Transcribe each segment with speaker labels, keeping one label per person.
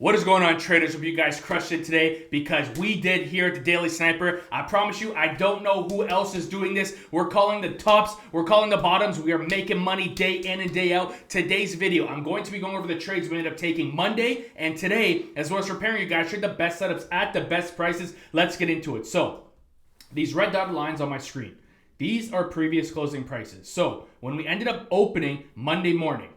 Speaker 1: What is going on, traders? Hope you guys crushed it today because we did here at the Daily Sniper. I promise you, I don't know who else is doing this. We're calling the tops. We're calling the bottoms. We are making money day in and day out. Today's video, I'm going to be going over the trades we ended up taking Monday and today, as well as preparing you guys for the best setups at the best prices. Let's get into it. So, these red dotted lines on my screen, these are previous closing prices. So, when we ended up opening Monday morning,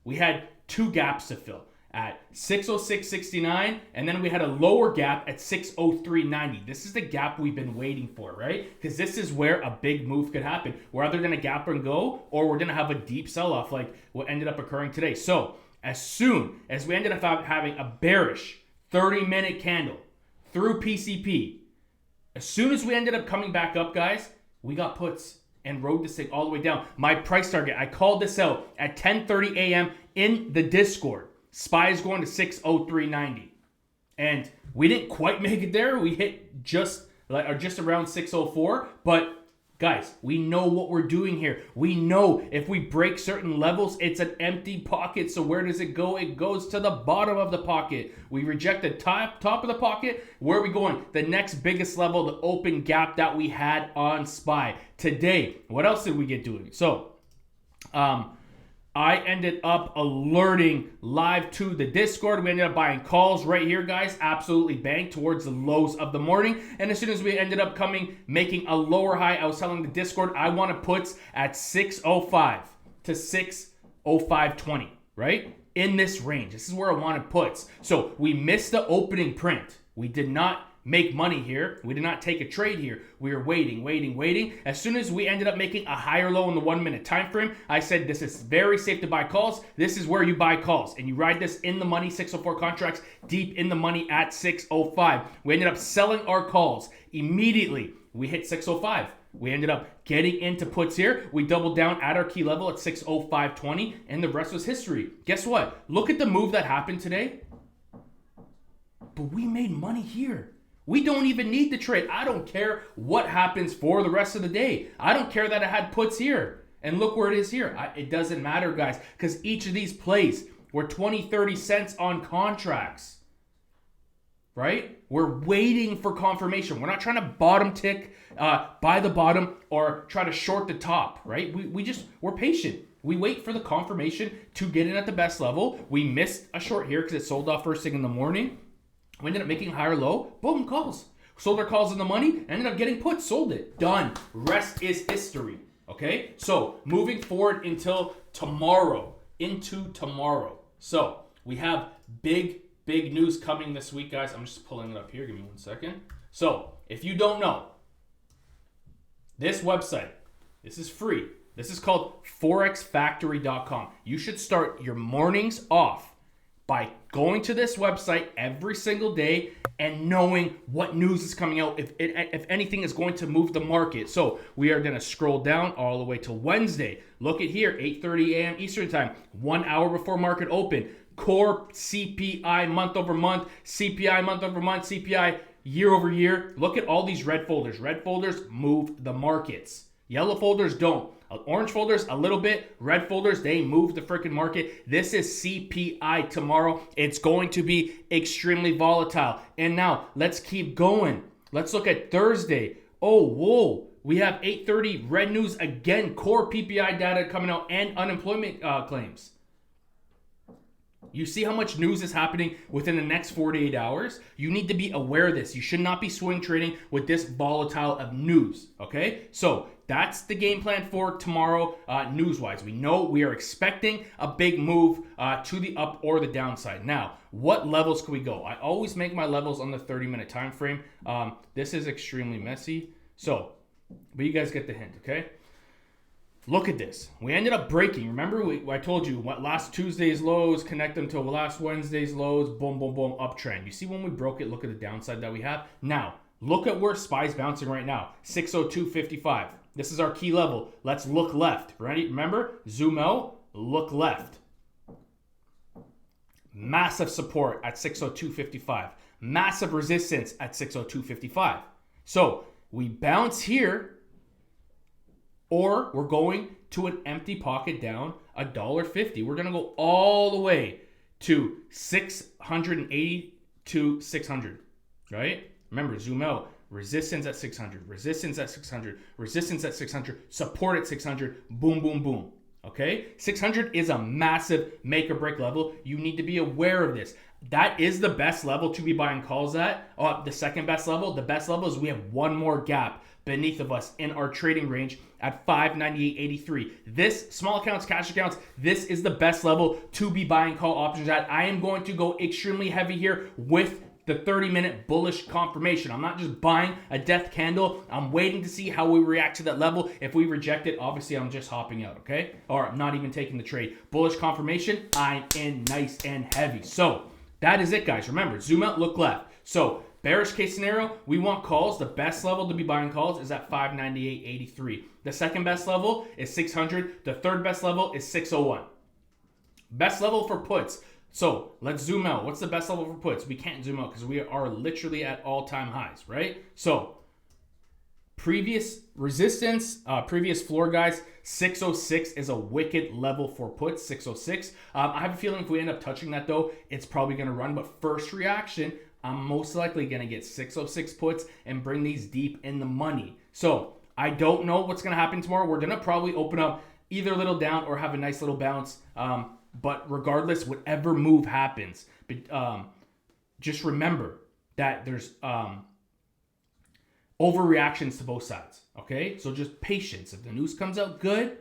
Speaker 1: we had two gaps to fill at 606.69, and then we had a lower gap at 603.90. This is the gap we've been waiting for, right? Because this is where a big move could happen. We're either going to gap and go, or we're going to have a deep sell-off like what ended up occurring today. So as soon as we ended up having a bearish 30-minute candle through PCP, as soon as we ended up coming back up, guys, we got puts and rode this thing all the way down. My price target, I called this out at 10:30 a.m. in the Discord. SPY is going to 603.90. And we didn't quite make it there. We hit just around 604. But guys, we know what we're doing here. We know if we break certain levels, it's an empty pocket. So where does it go? It goes to the bottom of the pocket. We reject the top of the pocket. Where are we going? The next biggest level, the open gap that we had on SPY. Today, what else did we get doing? So, I ended up alerting live to the Discord. We ended up buying calls right here, guys. Absolutely banked towards the lows of the morning. And as soon as we ended up making a lower high, I was telling the Discord I wanted puts at 605 to 605.20, right? In this range. This is where I wanted puts. So we missed the opening print. We did not make money here. We did not take a trade here. We were waiting. As soon as we ended up making a higher low in the 1 minute time frame, I said this is very safe to buy calls. This is where you buy calls. And you ride this in the money, 604 contracts, deep in the money at 605. We ended up selling our calls. Immediately, we hit 605. We ended up getting into puts here. We doubled down at our key level at 605.20, and the rest was history. Guess what? Look at the move that happened today. But we made money here. We don't even need the trade. I don't care what happens for the rest of the day. I don't care that I had puts here. And look where it is here. It doesn't matter, guys, because each of these plays were 20, 30 cents on contracts. Right? We're waiting for confirmation. We're not trying to bottom tick, buy the bottom, or try to short the top, right? We're patient. We wait for the confirmation to get in at the best level. We missed a short here because it sold off first thing in the morning. We ended up making a higher low. Boom, calls. Sold our calls in the money. Ended up getting put. Sold it. Done. Rest is history. Okay? So, moving forward until tomorrow. Into tomorrow. So, we have big news coming this week, guys. I'm just pulling it up here. Give me 1 second. So, if you don't know, this website, this is free. This is called forexfactory.com. You should start your mornings off by going to this website every single day and knowing what news is coming out, if anything is going to move the market. So we are going to scroll down all the way to Wednesday. Look at here, 8:30 a.m. Eastern time, 1 hour before market open. Core CPI month over month, CPI month over month, CPI year over year. Look at all these red folders. Red folders move the markets. Yellow folders don't. Orange folders, a little bit. Red folders, they move the freaking market. This is CPI tomorrow. It's going to be extremely volatile. And now, let's keep going. Let's look at Thursday. Oh, whoa. We have 8:30 red news again. Core PPI data coming out and unemployment claims. You see how much news is happening within the next 48 hours? You need to be aware of this. You should not be swing trading with this volatile of news, okay? So that's the game plan for tomorrow news-wise. We know we are expecting a big move to the up or the downside. Now, what levels can we go? I always make my levels on the 30-minute time frame. This is extremely messy. So, but you guys get the hint, okay? Look at this. We ended up breaking. Remember, I told you what last Tuesday's lows, connect them to last Wednesday's lows, boom, boom, boom, uptrend. You see when we broke it, look at the downside that we have. Now, look at where SPY's bouncing right now, 602.55. This is our key level. Let's look left. Ready? Remember, zoom out, look left. Massive support at 602.55. Massive resistance at 602.55. So, we bounce here, or we're going to an empty pocket down $1.50. We're going to go all the way to 680 to 600, right? Remember, zoom out. Resistance at 600, resistance at 600, resistance at 600, support at 600, boom, boom, boom. Okay? 600 is a massive make or break level. You need to be aware of this. That is the best level to be buying calls at. The second best level. The best level is we have one more gap beneath of us in our trading range at 598.83. This small accounts, cash accounts, this is the best level to be buying call options at. I am going to go extremely heavy here with the 30-minute bullish confirmation. I'm not just buying a death candle. I'm waiting to see how we react to that level. If we reject it, obviously I'm just hopping out, okay? Or I'm not even taking the trade. Bullish confirmation, I'm in nice and heavy. So that is it, guys. Remember, zoom out, look left. So bearish case scenario, we want calls. The best level to be buying calls is at 598.83. The second best level is 600. The third best level is 601. Best level for puts. So let's zoom out. What's the best level for puts? We can't zoom out because we are literally at all-time highs, right? So previous resistance, previous floor, guys, 606 is a wicked level for puts, 606. I have a feeling if we end up touching that, though, it's probably going to run. But first reaction, I'm most likely going to get 606 puts and bring these deep in the money. So I don't know what's going to happen tomorrow. We're going to probably open up either a little down or have a nice little bounce. But regardless, whatever move happens, just remember that there's overreactions to both sides, okay? So just patience. If the news comes out good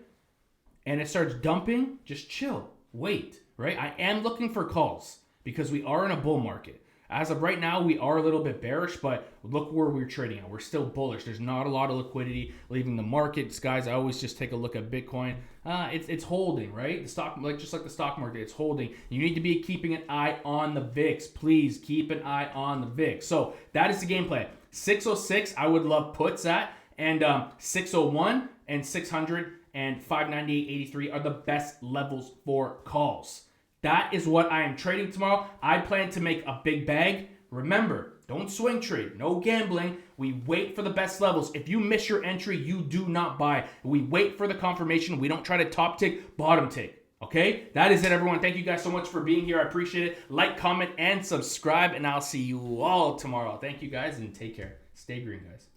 Speaker 1: and it starts dumping, just chill, wait, right? I am looking for calls because we are in a bull market. As of right now, we are a little bit bearish, but look where we're trading at. We're still bullish. There's not a lot of liquidity leaving the markets, guys. I always just take a look at Bitcoin. It's holding, right? The stock, just like the stock market, it's holding. You need to be keeping an eye on the VIX. Please keep an eye on the VIX. So that is the game plan. 606, I would love puts at, and 601 and 600 and 598.83 are the best levels for calls. That is what I am trading tomorrow. I plan to make a big bag. Remember, don't swing trade. No gambling. We wait for the best levels. If you miss your entry, you do not buy. We wait for the confirmation. We don't try to top tick, bottom tick. Okay? That is it, everyone. Thank you guys so much for being here. I appreciate it. Like, comment, and subscribe, and I'll see you all tomorrow. Thank you guys, and take care. Stay green, guys.